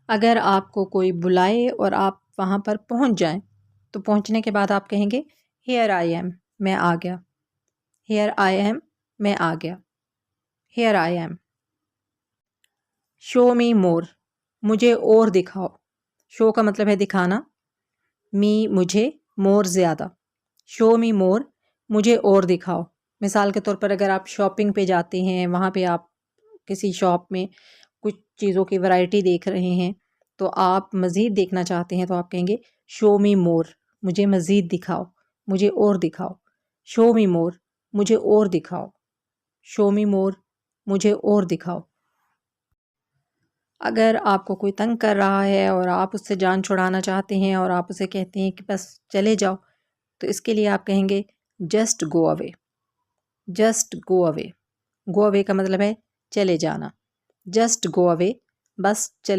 अगर आपको कोई बुलाए और आप वहाँ पर पहुँच जाएं तो पहुँचने के बाद आप कहेंगे हियर आई एम, मैं आ गया। हियर आई एम, मैं आ गया। Here I am. Show me more, मुझे और दिखाओ। शो का मतलब है दिखाना, मी मुझे, मोर ज़्यादा। शो मी मोर, मुझे और दिखाओ। मिसाल के तौर पर अगर आप शॉपिंग पे जाते हैं, वहाँ पे आप किसी शॉप में कुछ चीज़ों की वैरायटी देख रहे हैं तो आप मज़ीद देखना चाहते हैं तो आप कहेंगे शो मी मोर, मुझे मज़ीद दिखाओ, मुझे और दिखाओ। शो मी मोर, मुझे और दिखाओ। शो मी मोर, मुझे और दिखाओ। अगर आपको कोई तंग कर रहा है और आप उससे जान छुड़ाना चाहते हैं और आप उसे कहते हैं कि बस चले जाओ, तो इसके लिए आप कहेंगे just go away. Just go away. Go away का मतलब है चले जाना। जस्ट गो अवे, बस चले